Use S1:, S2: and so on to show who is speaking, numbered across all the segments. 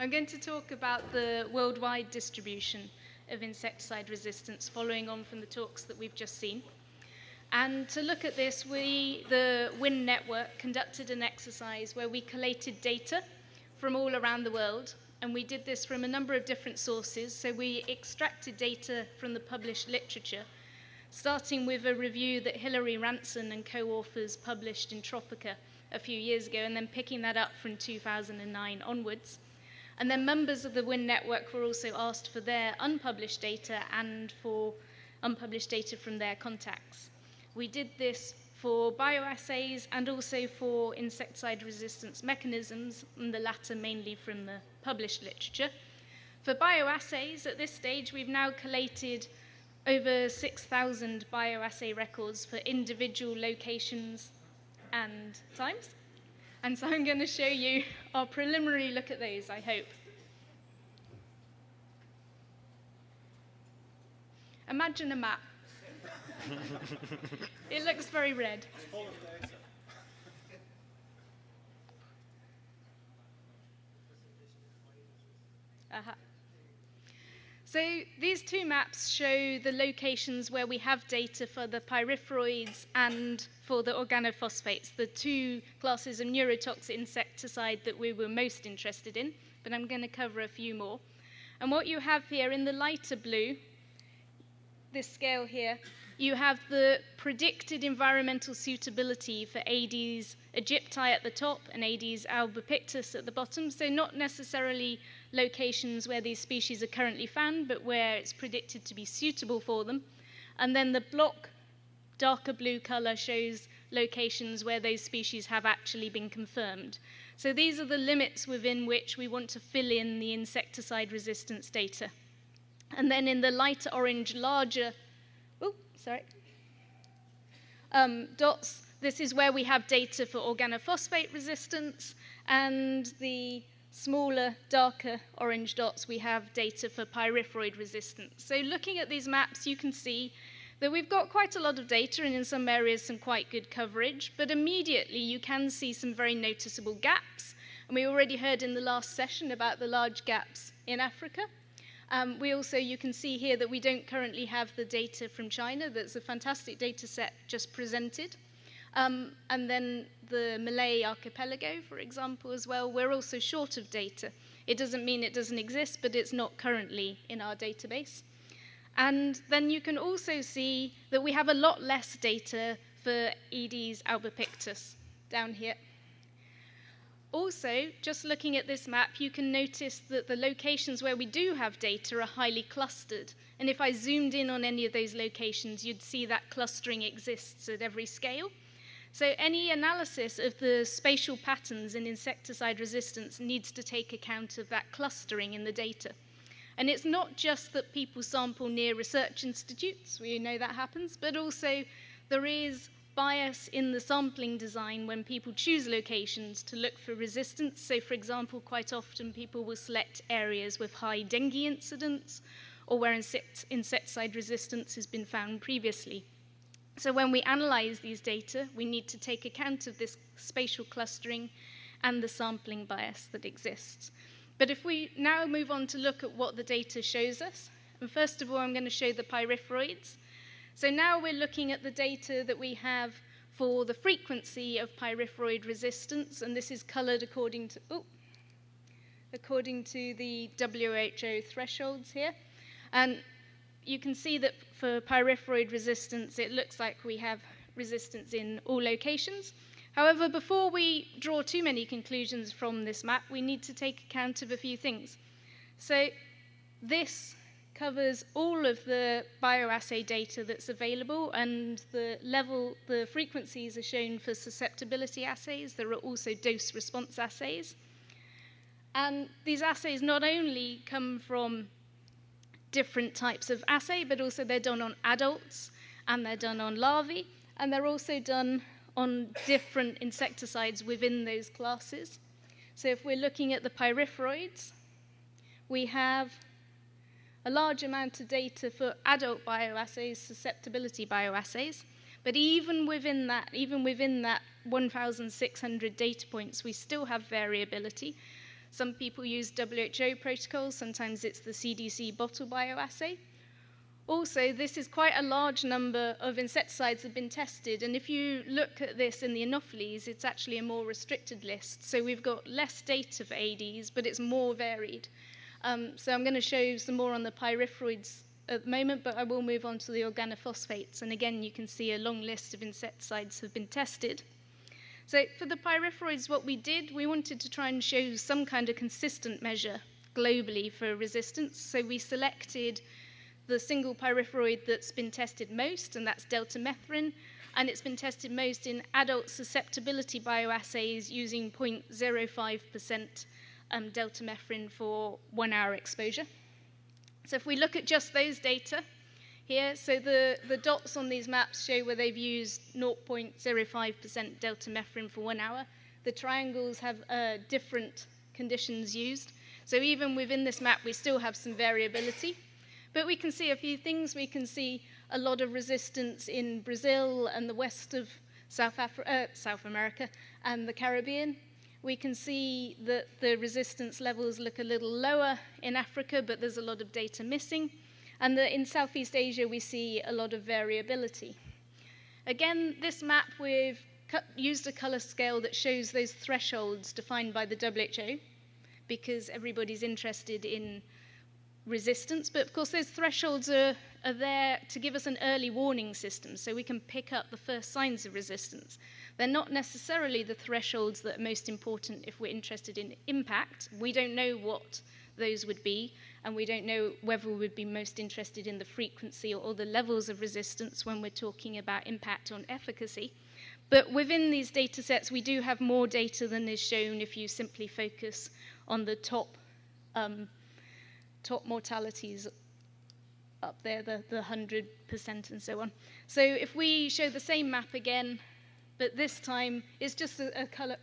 S1: I'm going to talk about the worldwide distribution of insecticide resistance, following on from the talks that we've just seen. And to look at this, the WIN network, conducted an exercise where we collated data from all around the world, and we did this from a number of different sources. So we extracted data from the published literature, starting with a review that Hilary Ranson and co-authors published in Tropica a few years ago, and then picking that up from 2009 onwards. And then members of the WIN network were also asked for their unpublished data and for unpublished data from their contacts. We did this for bioassays and also for insecticide resistance mechanisms, and the latter mainly from the published literature. For bioassays, at this stage, we've now collated over 6,000 bioassay records for individual locations and times. And so I'm going to show you our preliminary look at those, I hope. Imagine a map. It looks very red. So these two maps show the locations where we have data for the pyrethroids and for the organophosphates, the two classes of neurotoxic insecticide that we were most interested in, but I'm going to cover a few more. And what you have here in the lighter blue, this scale here, you have the predicted environmental suitability for Aedes aegypti at the top and Aedes albopictus at the bottom, so not necessarily locations where these species are currently found, but where it's predicted to be suitable for them. And then the block, darker blue color, shows locations where those species have actually been confirmed. So these are the limits within which we want to fill in the insecticide resistance data. And then in the lighter orange, larger, dots, this is where we have data for organophosphate resistance, and the smaller, darker orange dots, we have data for pyrethroid resistance. So looking at these maps, you can see that we've got quite a lot of data, and in some areas some quite good coverage, but immediately you can see some very noticeable gaps. And we already heard in the last session about the large gaps in Africa. You can see here that we don't currently have the data from China. That's a fantastic data set just presented. And then the Malay archipelago, for example, as well, we're also short of data. It doesn't mean it doesn't exist, but it's not currently in our database. And then you can also see that we have a lot less data for Aedes albopictus down here. Also, just looking at this map, you can notice that the locations where we do have data are highly clustered. And if I zoomed in on any of those locations, you'd see that clustering exists at every scale. So any analysis of the spatial patterns in insecticide resistance needs to take account of that clustering in the data. And it's not just that people sample near research institutes, we know that happens, but also there is bias in the sampling design when people choose locations to look for resistance. So for example, quite often people will select areas with high dengue incidence or where insecticide resistance has been found previously. So when we analyze these data, we need to take account of this spatial clustering and the sampling bias that exists. But if we now move on to look at what the data shows us, and first of all, I'm going to show the pyrethroids. So now we're looking at the data that we have for the frequency of pyrethroid resistance, and this is colored according to the WHO thresholds here. And you can see that for pyrethroid resistance, it looks like we have resistance in all locations. However, before we draw too many conclusions from this map, we need to take account of a few things. So this covers all of the bioassay data that's available, and the frequencies are shown for susceptibility assays. There are also dose-response assays. And these assays not only come from different types of assay, but also they're done on adults, and they're done on larvae, and they're also done on different insecticides within those classes. So if we're looking at the pyrethroids, we have a large amount of data for adult bioassays, susceptibility bioassays, but even within that 1,600 data points, we still have variability. Some people use WHO protocols, sometimes it's the CDC bottle bioassay. Also, this is quite a large number of insecticides that have been tested, and if you look at this in the Anopheles, it's actually a more restricted list. So we've got less data for ADs, but it's more varied. So I'm going to show some more on the pyrethroids at the moment, but I will move on to the organophosphates. And again, you can see a long list of insecticides have been tested. So for the pyrethroids, what we did, we wanted to try and show some kind of consistent measure globally for resistance. So we selected the single pyrethroid that's been tested most, and that's deltamethrin, and it's been tested most in adult susceptibility bioassays using 0.05% deltamethrin for 1 hour exposure. So if we look at just those data here, so the dots on these maps show where they've used 0.05% deltamethrin for 1 hour. The triangles have different conditions used. So even within this map, we still have some variability. But we can see a few things. We can see a lot of resistance in Brazil and the west of South America and the Caribbean. We can see that the resistance levels look a little lower in Africa, but there's a lot of data missing. And in Southeast Asia, we see a lot of variability. Again, this map, we've used a color scale that shows those thresholds defined by the WHO, because everybody's interested in resistance, but of course those thresholds are there to give us an early warning system so we can pick up the first signs of resistance. They're not necessarily the thresholds that are most important if we're interested in impact. We don't know what those would be, and we don't know whether we would be most interested in the frequency or the levels of resistance when we're talking about impact on efficacy. But within these data sets, we do have more data than is shown if you simply focus on the top mortalities up there, the 100% and so on. So if we show the same map again, but this time it's just a color,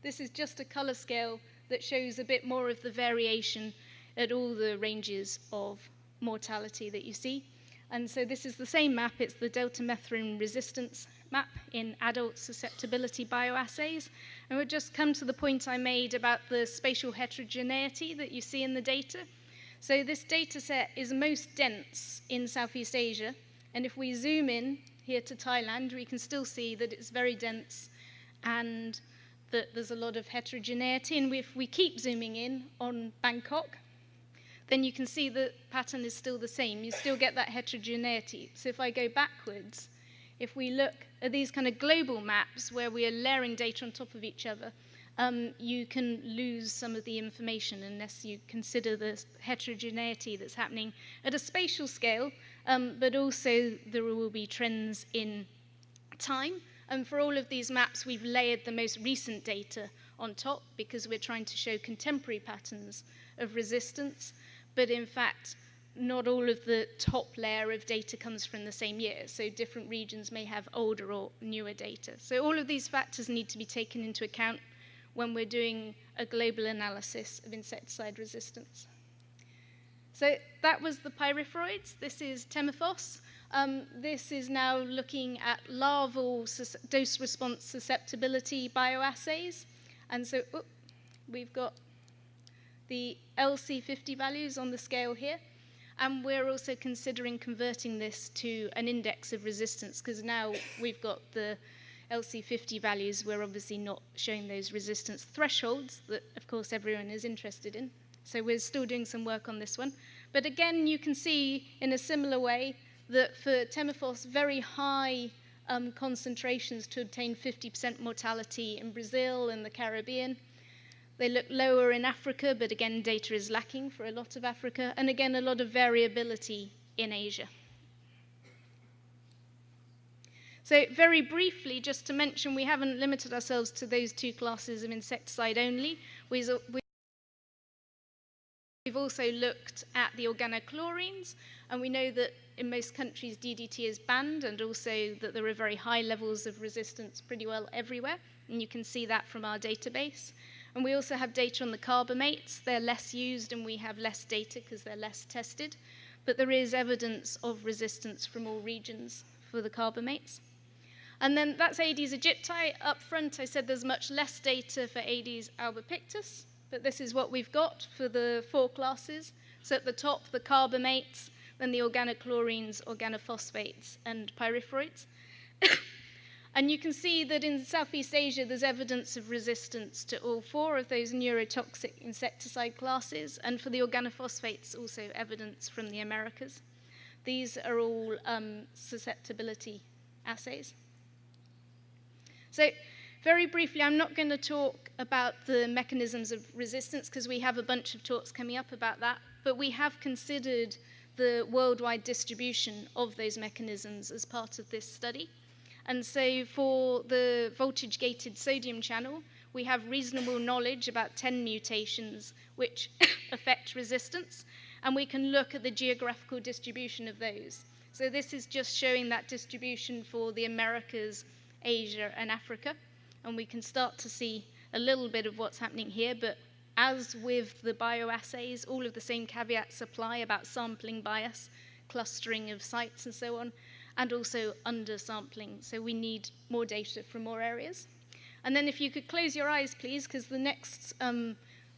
S1: this is just a color scale that shows a bit more of the variation at all the ranges of mortality that you see. And so this is the same map, it's the deltamethrin resistance map in adult susceptibility bioassays. And we'll just come to the point I made about the spatial heterogeneity that you see in the data. So this data set is most dense in Southeast Asia. And if we zoom in here to Thailand, we can still see that it's very dense and that there's a lot of heterogeneity. And if we keep zooming in on Bangkok, then you can see the pattern is still the same. You still get that heterogeneity. So if I go backwards, if we look at these kind of global maps where we are layering data on top of each other, you can lose some of the information unless you consider the heterogeneity that's happening at a spatial scale, but also there will be trends in time. And for all of these maps, we've layered the most recent data on top because we're trying to show contemporary patterns of resistance. But in fact, not all of the top layer of data comes from the same year. So different regions may have older or newer data. So all of these factors need to be taken into account when we're doing a global analysis of insecticide resistance. So that was the pyrethroids. This is Temaphos. This is now looking at larval dose-response susceptibility bioassays. And so we've got the LC50 values on the scale here. And we're also considering converting this to an index of resistance, because now we've got the LC50 values. We're obviously not showing those resistance thresholds that, of course, everyone is interested in. So we're still doing some work on this one. But again, you can see in a similar way that for Temaphos, very high concentrations to obtain 50% mortality in Brazil and the Caribbean. They look lower in Africa, but again, data is lacking for a lot of Africa. And again, a lot of variability in Asia. So very briefly, just to mention, we haven't limited ourselves to those two classes of insecticide only. We've also looked at the organochlorines, and we know that in most countries DDT is banned, and also that there are very high levels of resistance pretty well everywhere, and you can see that from our database. And we also have data on the carbamates. They're less used, and we have less data because they're less tested, but there is evidence of resistance from all regions for the carbamates. And then that's Aedes aegypti. Up front, I said there's much less data for Aedes albopictus, but this is what we've got for the 4 classes. So at the top, the carbamates, then the organochlorines, organophosphates, and pyrethroids. And you can see that in Southeast Asia, there's evidence of resistance to all 4 of those neurotoxic insecticide classes, and for the organophosphates, also evidence from the Americas. These are all susceptibility assays. So very briefly, I'm not going to talk about the mechanisms of resistance because we have a bunch of talks coming up about that, but we have considered the worldwide distribution of those mechanisms as part of this study. And so for the voltage-gated sodium channel, we have reasonable knowledge about 10 mutations which affect resistance, and we can look at the geographical distribution of those. So this is just showing that distribution for the Americas, Asia, and Africa, and we can start to see a little bit of what's happening here, but as with the bioassays, all of the same caveats apply about sampling bias, clustering of sites, and so on, and also undersampling. So we need more data from more areas. And then if you could close your eyes, please, because the next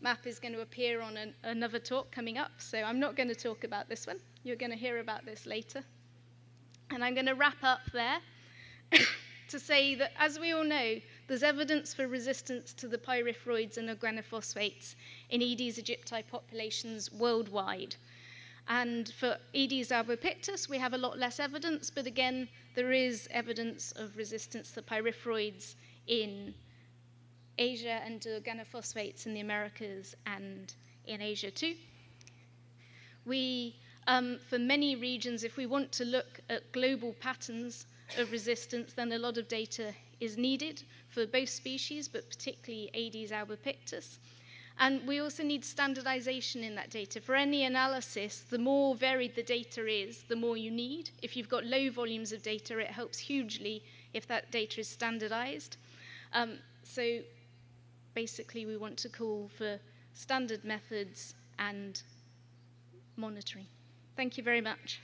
S1: map is going to appear on another talk coming up. So I'm not going to talk about this one. You're going to hear about this later. And I'm going to wrap up there to say that, as we all know, there's evidence for resistance to the pyrethroids and organophosphates in Aedes aegypti populations worldwide. And for Aedes albopictus, we have a lot less evidence, but again, there is evidence of resistance to pyrethroids in Asia and to organophosphates in the Americas and in Asia too. We, for many regions, if we want to look at global patterns of resistance, then a lot of data is needed for both species, but particularly Aedes albopictus. And we also need standardization in that data. For any analysis, the more varied the data is, the more you need. If you've got low volumes of data, it helps hugely if that data is standardized. So basically, we want to call for standard methods and monitoring. Thank you very much.